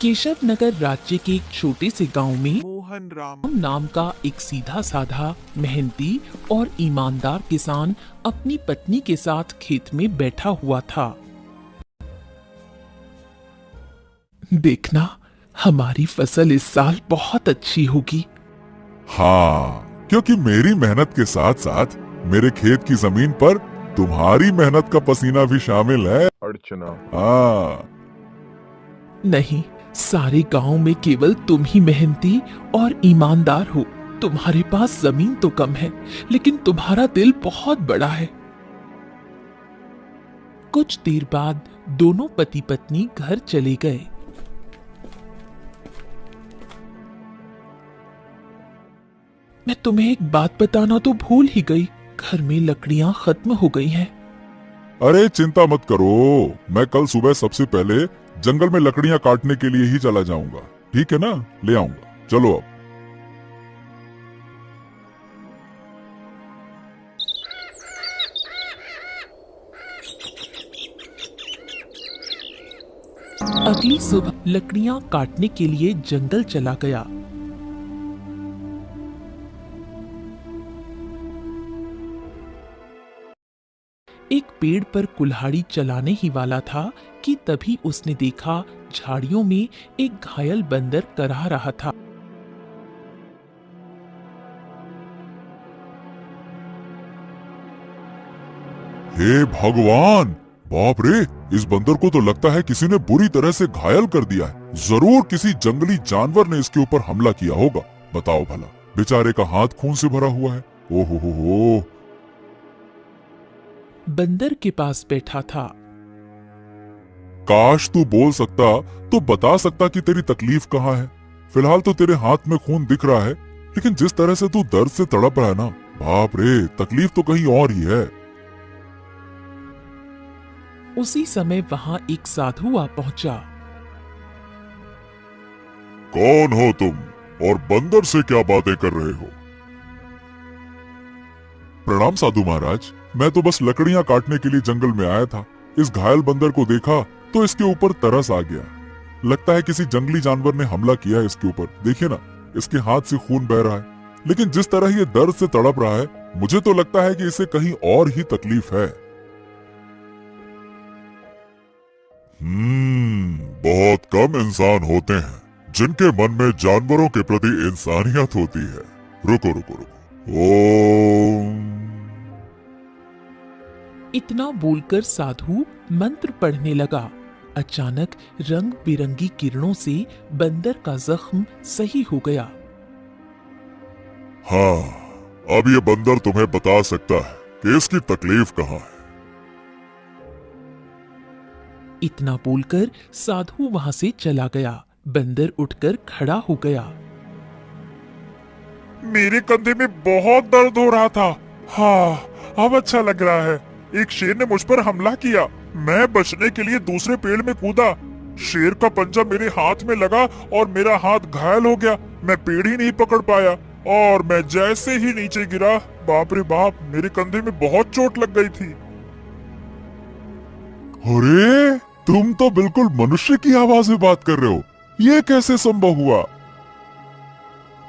केशव नगर राज्य के एक छोटे से गांव में मोहन राम। नाम का एक सीधा साधा मेहनती और ईमानदार किसान अपनी पत्नी के साथ खेत में बैठा हुआ था। देखना, हमारी फसल इस साल बहुत अच्छी होगी। हाँ, क्योंकि मेरी मेहनत के साथ साथ मेरे खेत की जमीन पर तुम्हारी मेहनत का पसीना भी शामिल है। अर्चना। हाँ, नहीं, सारे गांव में केवल तुम ही मेहनती और ईमानदार हो। तुम्हारे पास जमीन तो कम है, लेकिन तुम्हारा दिल बहुत बड़ा है। कुछ देर बाद दोनों पति पत्नी घर चले गए। मैं तुम्हें एक बात बताना तो भूल ही गई, घर में लकड़ियां खत्म हो गई हैं। अरे चिंता मत करो, मैं कल सुबह सबसे पहले जंगल में लकड़ियां काटने के लिए ही चला जाऊंगा। ठीक है ना, ले आऊंगा। चलो अब। अगली सुबह लकड़ियां काटने के लिए जंगल चला गया। एक पेड़ पर कुल्हाड़ी चलाने ही वाला था कि तभी उसने देखा झाड़ियों में एक घायल बंदर करहा रहा था। हे भगवान, बाप रे, इस बंदर को तो लगता है किसी ने बुरी तरह से घायल कर दिया है। जरूर किसी जंगली जानवर ने इसके ऊपर हमला किया होगा। बताओ भला, बेचारे का हाथ खून से भरा हुआ है। ओहो हो। बंदर के पास बैठा था। काश तू बोल सकता तो बता सकता कि तेरी तकलीफ कहाँ है। फिलहाल तो तेरे हाथ में खून दिख रहा है, लेकिन जिस तरह से तू दर्द से तड़प रहा है ना, बाप रे, तकलीफ तो कहीं और ही है। उसी समय वहां एक साधु आ पहुंचा। कौन हो तुम और बंदर से क्या बातें कर रहे हो? प्रणाम साधु महाराज, मैं तो बस लकड़ियां काटने के लिए जंगल में आया था। इस घायल बंदर को देखा तो इसके ऊपर तरस आ गया। लगता है किसी जंगली जानवर ने हमला किया है इसके ऊपर। देखिए ना, इसके हाथ से खून बह रहा है। लेकिन जिस तरह ये दर्द से तड़प रहा है, मुझे तो लगता है कि इसे कहीं और ही तकलीफ है। बहुत कम इंसान होते हैं जिनके मन में जानवरों के प्रति इंसानियत होती है। रुको रुको रुको, ओम। इतना बोलकर साधु मंत्र पढ़ने लगा। अचानक रंग बिरंगी किरणों से बंदर का जख्म सही हो गया। हाँ, अब ये बंदर तुम्हें बता सकता है कि इसकी तकलीफ कहाँ है। इतना बोलकर साधु वहां से चला गया। बंदर उठकर खड़ा हो गया। मेरे कंधे में बहुत दर्द हो रहा था। हाँ, अब अच्छा लग रहा है। एक शेर ने मुझ पर हमला किया। मैं बचने के लिए दूसरे पेड़ में कूदा। शेर का पंजा मेरे हाथ में लगा और मेरा हाथ घायल हो गया। मैं पेड़ ही नहीं पकड़ पाया और मैं जैसे ही नीचे गिरा, बाप रे बाप, मेरे कंधे में बहुत चोट लग गई थी। अरे, तुम तो बिल्कुल मनुष्य की आवाज में बात कर रहे हो। ये कैसे संभव हुआ?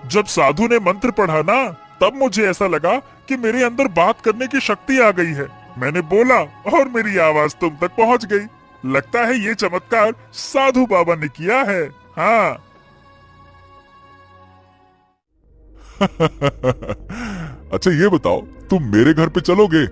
जब साधु ने मंत्र पढ़ा ना, तब मुझे ऐसा लगा कि मेरे अंदर बात करने की शक्ति आ गई है। मैंने बोला और मेरी आवाज तुम तक पहुंच गई। लगता है ये चमत्कार साधु बाबा ने किया है। हाँ। अच्छा ये बताओ, तुम मेरे घर पे चलोगे?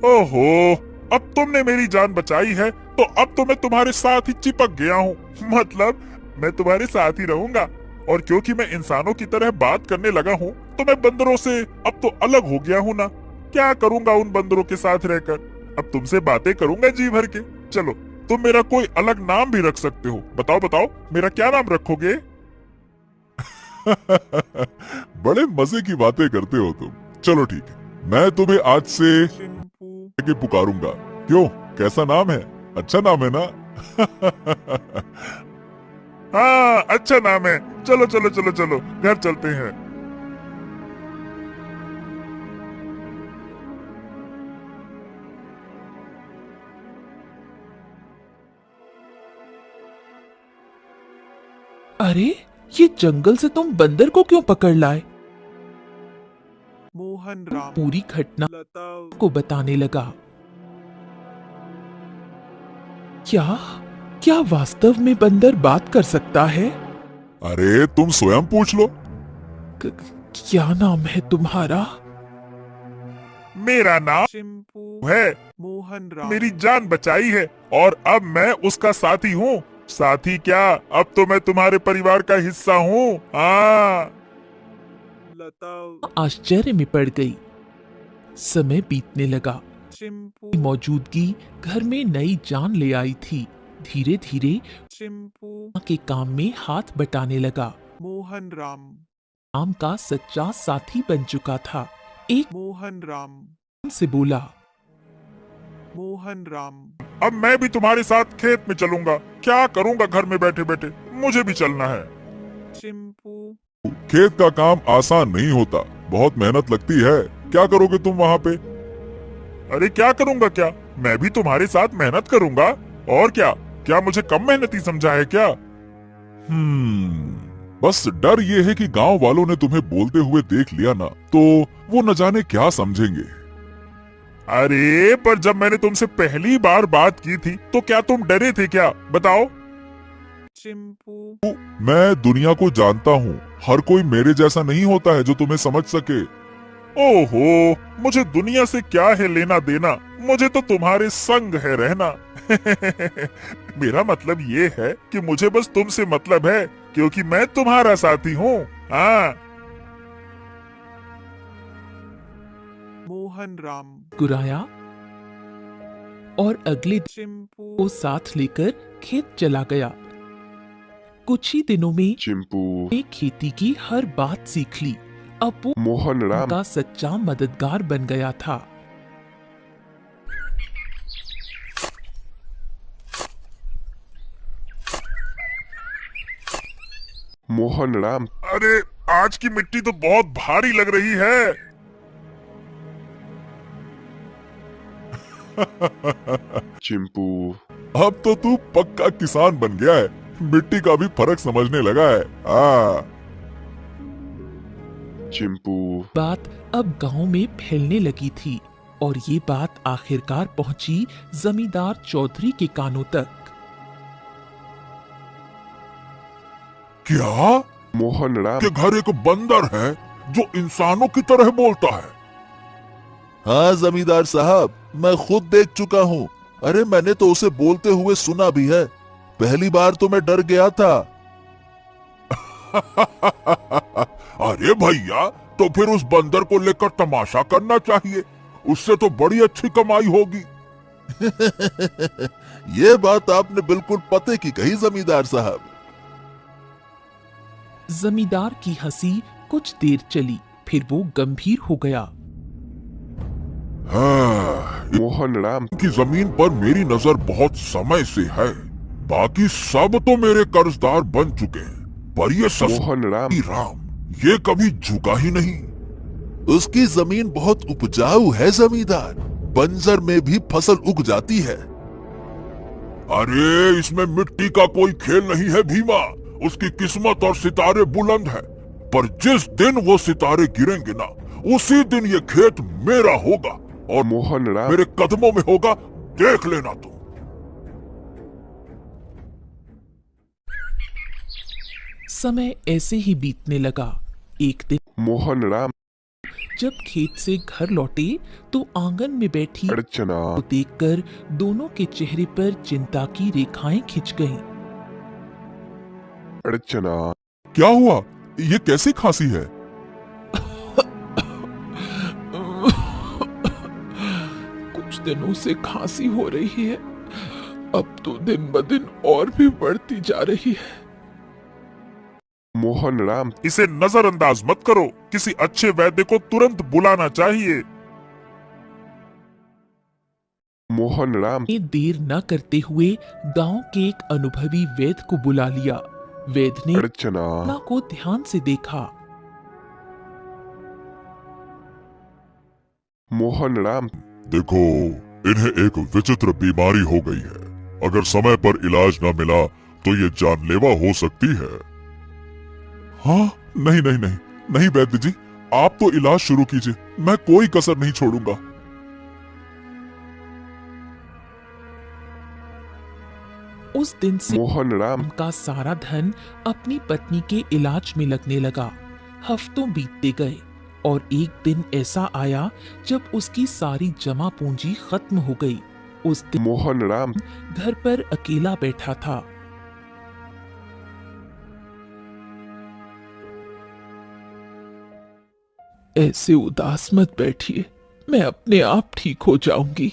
ओहो, अब तुमने मेरी जान बचाई है तो अब तो मैं तुम्हारे साथ ही चिपक गया हूँ। मतलब मैं तुम्हारे साथ ही रहूंगा। और क्योंकि मैं इंसानों की तरह बात करने लगा हूँ, तो मैं बंदरों से अब तो अलग हो गया हूँ ना। क्या करूंगा उन बंदरों के साथ रहकर? अब तुमसे बातें करूंगा जी भर के। चलो, तुम मेरा कोई अलग नाम भी रख सकते हो। बताओ बताओ, मेरा क्या नाम रखोगे? बड़े मजे की बातें करते हो तुम। चलो ठीक है, मैं तुम्हें आज से के पुकारूंगा। क्यों, कैसा नाम है? अच्छा नाम है ना? हाँ, अच्छा नाम है। चलो चलो चलो चलो, घर चलते हैं। अरे ये जंगल से तुम बंदर को क्यों पकड़ लाए? मोहन राम पूरी घटना लता को बताने लगा। क्या क्या वास्तव में बंदर बात कर सकता है? अरे तुम स्वयं पूछ लो। क्या नाम है तुम्हारा? मेरा नाम चिंपू है, मोहन राम मेरी जान बचाई है और अब मैं उसका साथी हूँ। साथी क्या, अब तो मैं तुम्हारे परिवार का हिस्सा हूँ। हाँ, लता आश्चर्य में पड़ गई। समय बीतने लगा। चिंपू मौजूदगी घर में नई जान ले आई थी। धीरे धीरे चिंपू के काम में हाथ बटाने लगा। मोहन राम राम का सच्चा साथी बन चुका था। एक मोहन राम से बोला, मोहन राम अब मैं भी तुम्हारे साथ खेत में चलूंगा। क्या करूंगा घर में बैठे बैठे, मुझे भी चलना है। चिंपू खेत का काम आसान नहीं होता, बहुत मेहनत लगती है। क्या करोगे तुम वहाँ पे? अरे क्या करूंगा क्या, मैं भी तुम्हारे साथ मेहनत करूंगा। और क्या, क्या मुझे कम मेहनती समझा है क्या? बस डर ये है कि गांव वालों ने तुम्हें बोलते हुए देख लिया ना, तो वो न जाने क्या समझेंगे। अरे पर जब मैंने तुमसे पहली बार बात की थी तो क्या तुम डरे थे क्या, बताओ? चिंपू मैं दुनिया को जानता हूँ, हर कोई मेरे जैसा नहीं होता है जो तुम्हें समझ सके। ओहो, मुझे दुनिया से क्या है लेना देना, मुझे तो तुम्हारे संग है रहना। मेरा मतलब ये है कि मुझे बस तुमसे मतलब है, क्योंकि मैं तुम्हारा साथी हूँ। हाँ, मोहन राम गुराया और अगले दिन चिंपू को साथ लेकर खेत चला गया। कुछ ही दिनों में चिंपू ने खेती की हर बात सीख ली। अब वो मोहन राम उनका सच्चा मददगार बन गया था। मोहन राम अरे आज की मिट्टी तो बहुत भारी लग रही है। चिंपू अब तो तू पक्का किसान बन गया है, मिट्टी का भी फर्क समझने लगा है। चिंपू बात अब गांव में फैलने लगी थी और ये बात आखिरकार पहुंची जमींदार चौधरी के कानों तक। क्या मोहन राम के घर एक बंदर है जो इंसानों की तरह बोलता है? हाँ जमींदार साहब, मैं खुद देख चुका हूँ। अरे मैंने तो उसे बोलते हुए सुना भी है। पहली बार तो मैं डर गया था। अरे भैया, तो फिर उस बंदर को लेकर तमाशा करना चाहिए, उससे तो बड़ी अच्छी कमाई होगी। ये बात आपने बिल्कुल पते की कही जमींदार साहब। जमींदार की हंसी कुछ देर चली, फिर वो गंभीर हो गया। हाँ, मोहन राम की जमीन पर मेरी नजर बहुत समय से है। बाकी सब तो मेरे कर्जदार बन चुके हैं, पर ये मोहन राम राम ये कभी झुका ही नहीं। उसकी जमीन बहुत उपजाऊ है जमींदार, बंजर में भी फसल उग जाती है। अरे इसमें मिट्टी का कोई खेल नहीं है भीमा, उसकी किस्मत और सितारे बुलंद है। पर जिस दिन वो सितारे गिरेंगे ना, उसी दिन ये खेत मेरा होगा और मोहन राम मेरे कदमों में होगा, देख लेना तुम। समय ऐसे ही बीतने लगा। एक दिन मोहन राम जब खेत से घर लौटे तो आंगन में बैठी अर्चना को देखकर दोनों के चेहरे पर चिंता की रेखाएं खिंच गईं। अर्चना क्या हुआ, ये कैसी खांसी है? कुछ दिनों से खांसी हो रही है, अब तो दिन ब दिन और भी बढ़ती जा रही है। मोहन राम इसे नजरअंदाज मत करो, किसी अच्छे वैद्य को तुरंत बुलाना चाहिए। मोहन राम ने देर न करते हुए गांव के एक अनुभवी वैद्य को बुला लिया। वैद्य ने अर्चना अर्चना को ध्यान से देखा। मोहन राम देखो, इन्हें एक विचित्र बीमारी हो गई है। अगर समय पर इलाज न मिला तो ये जानलेवा हो सकती है। हाँ, नहीं नहीं नहीं नहीं वैद्य जी, आप तो इलाज शुरू कीजिए, मैं कोई कसर नहीं छोड़ूंगा। उस दिन से मोहन राम उनका सारा धन अपनी पत्नी के इलाज में लगने लगा। हफ्तों बीतते गए और एक दिन ऐसा आया जब उसकी सारी जमा पूंजी खत्म हो गई। उस दिन मोहन राम घर पर अकेला बैठा था। ऐसे उदास मत बैठिए, मैं अपने आप ठीक हो जाऊंगी।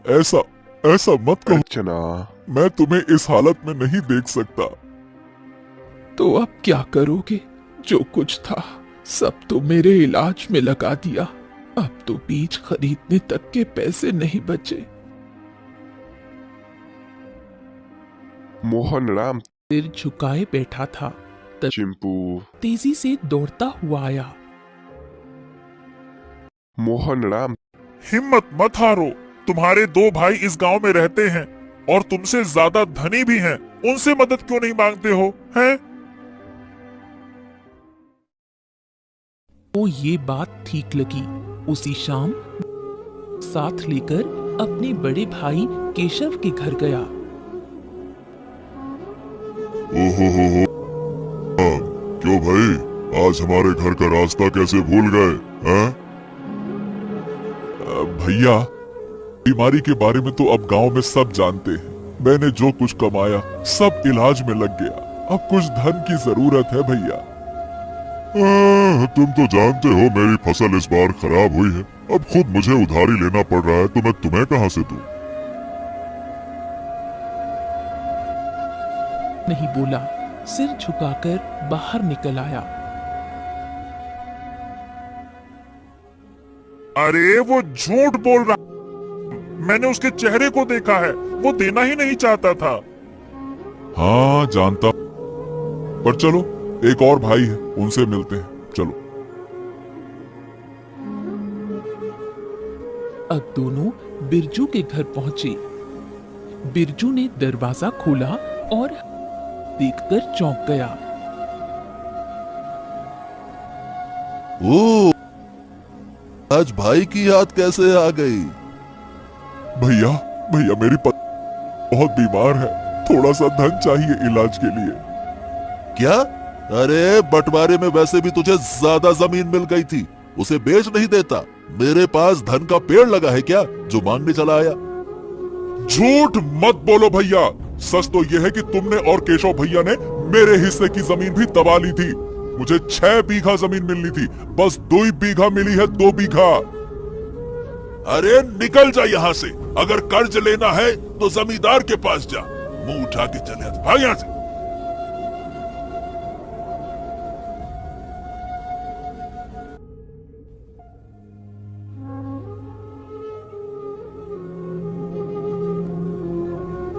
ऐसा ऐसा मत कहो, अर्चना मैं तुम्हें इस हालत में नहीं देख सकता। तो अब क्या करोगे? जो कुछ था सब तो मेरे इलाज में लगा दिया। अब तो बीज खरीदने तक के पैसे नहीं बचे। मोहन राम सिर झुकाए बैठा था। चिंपू तेजी से दौड़ता हुआ आया। मोहन राम हिम्मत मत हारो, तुम्हारे दो भाई इस गांव में रहते हैं और तुमसे ज्यादा धनी भी हैं। उनसे मदद क्यों नहीं मांगते हो, हैं? वो ये बात ठीक लगी। उसी शाम साथ लेकर अपने बड़े भाई केशव के घर गया। ओहो हो, क्यों भाई, आज हमारे घर का रास्ता कैसे भूल गए हैं? भैया, बीमारी के बारे में तो अब गांव में सब जानते हैं। मैंने जो कुछ कमाया सब इलाज में लग गया। अब कुछ धन की जरूरत है भैया। तुम तो जानते हो मेरी फसल इस बार खराब हुई है। अब खुद मुझे उधारी लेना पड़ रहा है तो मैं तुम्हें कहां से दूं? नहीं बोला, सिर झुकाकर बाहर निकल आया। अरे वो झूठ बोल रहा, मैंने उसके चेहरे को देखा है, वो देना ही नहीं चाहता था। हाँ जानता, पर चलो एक और भाई है, उनसे मिलते हैं, चलो। अब दोनों बिरजू के घर पहुंचे। बिरजू ने दरवाजा खोला और देखकर चौंक गया। ओ, आज भाई की याद कैसे आ गई? भैया भैया, मेरी पत्नी बहुत बीमार है, थोड़ा सा धन चाहिए इलाज के लिए। क्या? अरे बंटवारे में वैसे भी तुझे ज्यादा जमीन मिल गई थी, उसे बेच नहीं देता? मेरे पास धन का पेड़ लगा है क्या जो मांगने चला आया? झूठ मत बोलो भैया, सच तो यह है कि तुमने और केशव भैया ने मेरे हिस्से की जमीन भी दबा ली थी। मुझे 6 बीघा जमीन मिलनी थी, बस 2 बीघा मिली है, 2 बीघा। अरे निकल जा यहाँ से, अगर कर्ज लेना है तो जमींदार के पास जा, मुंह उठा के चले भाग यहाँ से।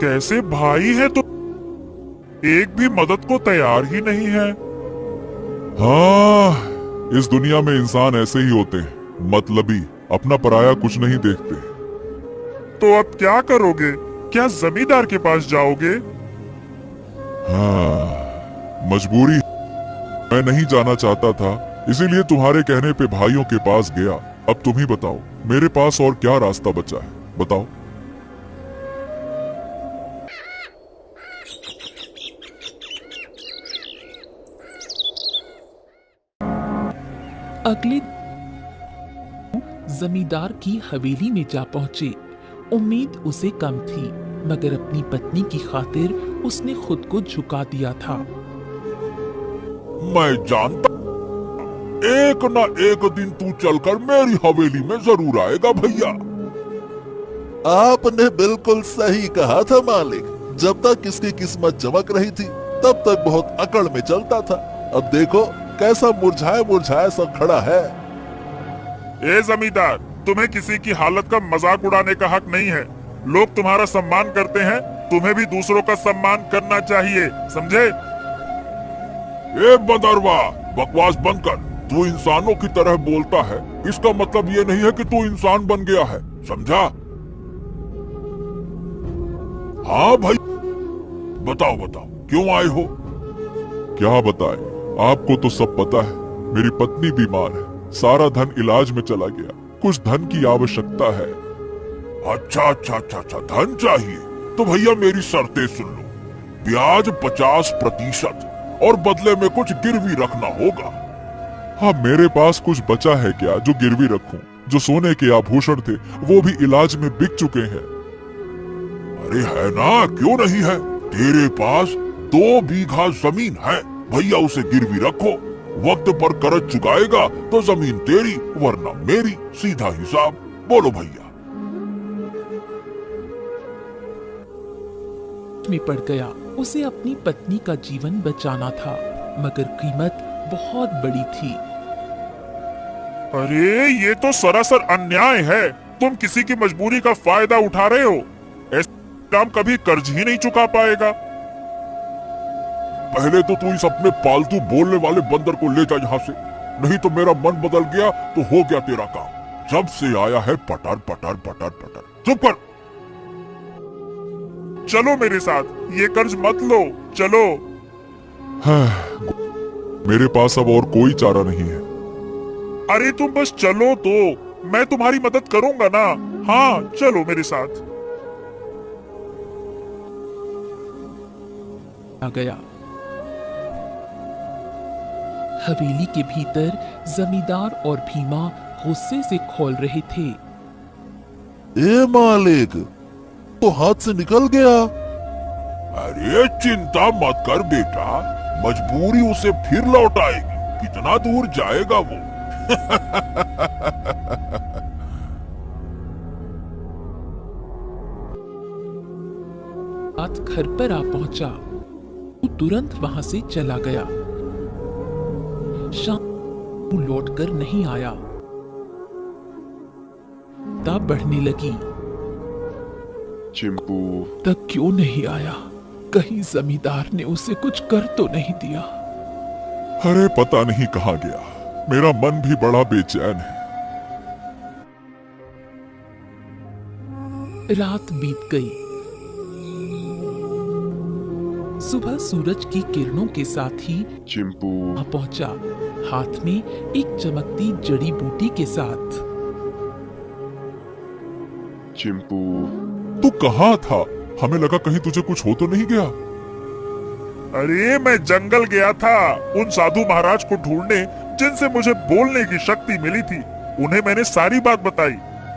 कैसे भाई है तो एक भी मदद को तैयार ही नहीं है। हाँ, इस दुनिया में इंसान ऐसे ही होते हैं, मतलबी, अपना पराया कुछ नहीं देखते। तो अब क्या करोगे? क्या जमींदार के पास जाओगे? हाँ, मजबूरी। मैं नहीं जाना चाहता था, इसीलिए तुम्हारे कहने पे भाइयों के पास गया। अब तुम ही बताओ, मेरे पास और क्या रास्ता बचा है, बताओ। अगले जमींदार की हवेली में जा पहुंचे। उम्मीद उसे कम थी, मगर अपनी पत्नी की खातिर उसने खुद को झुका दिया था। मैं जानता, एक ना एक दिन तू चलकर मेरी हवेली में जरूर आएगा भैया। आपने बिल्कुल सही कहा था मालिक, जब तक इसकी किस्मत चमक रही थी तब तक बहुत अकड़ में चलता था। अब देखो कैसा मुरझाया मुरझाया सा खड़ा है। ए जमींदार, तुम्हें किसी की हालत का मजाक उड़ाने का हक नहीं है। लोग तुम्हारा सम्मान करते हैं, तुम्हें भी दूसरों का सम्मान करना चाहिए, समझे? ए बदरवा, बकवास बंद कर। तू इंसानों की तरह बोलता है, इसका मतलब ये नहीं है कि तू इंसान बन गया है, समझा? हाँ भाई, बताओ बताओ, क्यों आए हो? क्या बताएं, आपको तो सब पता है, मेरी पत्नी बीमार है, सारा धन इलाज में चला गया, कुछ धन की आवश्यकता है। अच्छा अच्छा अच्छा अच्छा, धन चाहिए तो भैया मेरी शर्तें सुन लो। ब्याज 50% और बदले में कुछ गिरवी रखना होगा। हाँ, मेरे पास कुछ बचा है क्या जो गिरवी रखूं? जो सोने के आभूषण थे वो भी इलाज में बिक चुके हैं। अरे है ना, क्यों नहीं है? तेरे पास 2 बीघा जमीन है, भैया उसे गिरवी रखो, वक्त पर कर्ज चुकाएगा तो जमीन तेरी वरना मेरी, सीधा हिसाब। बोलो भैया। में पड़ गया। उसे अपनी पत्नी का जीवन बचाना था, मगर कीमत बहुत बड़ी थी। अरे ये तो सरासर अन्याय है। तुम किसी की मजबूरी का फायदा उठा रहे हो। ऐसा काम कभी कर्ज ही नहीं चुका पाएगा। पहले तो तू इस अपने पालतू बोलने वाले बंदर को ले जा यहाँ से, नहीं तो मेरा मन बदल गया तो हो गया तेरा काम। जब से आया है पटर पटर पटर पटर। चुप कर। चलो मेरे साथ, ये कर्ज मत लो, चलो। मेरे पास अब और कोई चारा नहीं है। अरे तुम बस चलो तो, मैं तुम्हारी मदद करूंगा ना। हाँ चलो मेरे साथ। आ गया। हवेली के भीतर जमींदार और भीमा गुस्से से खौल रहे थे। ए मालिक, तो हाथ से निकल गया। अरे चिंता मत कर बेटा, मजबूरी उसे फिर लौटाएगी। कितना दूर जाएगा वो? बात घर पर आ पहुंचा। वो तुरंत वहां से चला गया। शाम को लौटकर नहीं आया। तब बढ़ने लगी। चिंपू, तक क्यों नहीं आया? कहीं जमींदार ने उसे कुछ कर तो नहीं दिया? अरे पता नहीं कहाँ गया, मेरा मन भी बड़ा बेचैन है। रात बीत गई। सुबह सूरज की किरणों के साथ ही चिंपू, वहां पहुंचा, हाथ में एक चमकती जड़ी बूटी के साथ। चिंपू, तू कहाँ था? हमें लगा कहीं तुझे कुछ हो तो नहीं गया। अरे मैं जंगल गया था उन साधु महाराज को ढूंढने जिनसे मुझे बोलने की शक्ति मिली थी। उन्हें मैंने सारी बात बताई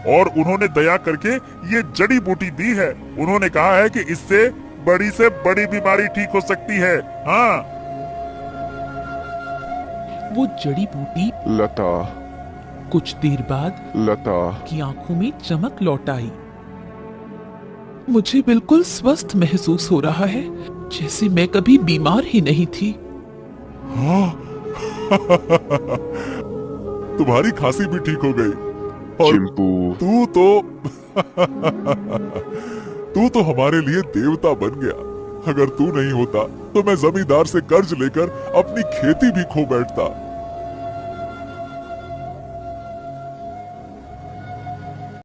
और उन्होंने दया करके ये जड़ी बूटी दी है। उन्होंने कहा है कि इससे बड़ी बीमारी ठीक हो सकती है। हाँ, वो जड़ी बूटी लता, कुछ देर बाद लता, की आंखों में चमक लौट आई। मुझे बिल्कुल स्वस्थ महसूस हो रहा है, जैसे मैं कभी बीमार ही नहीं थी। हाँ। तुम्हारी खांसी भी ठीक हो गई। और चिंपू, तू तो हमारे लिए देवता बन गया। अगर तू नहीं होता तो मैं जमींदार से कर्ज लेकर अपनी खेती भी खो बैठता।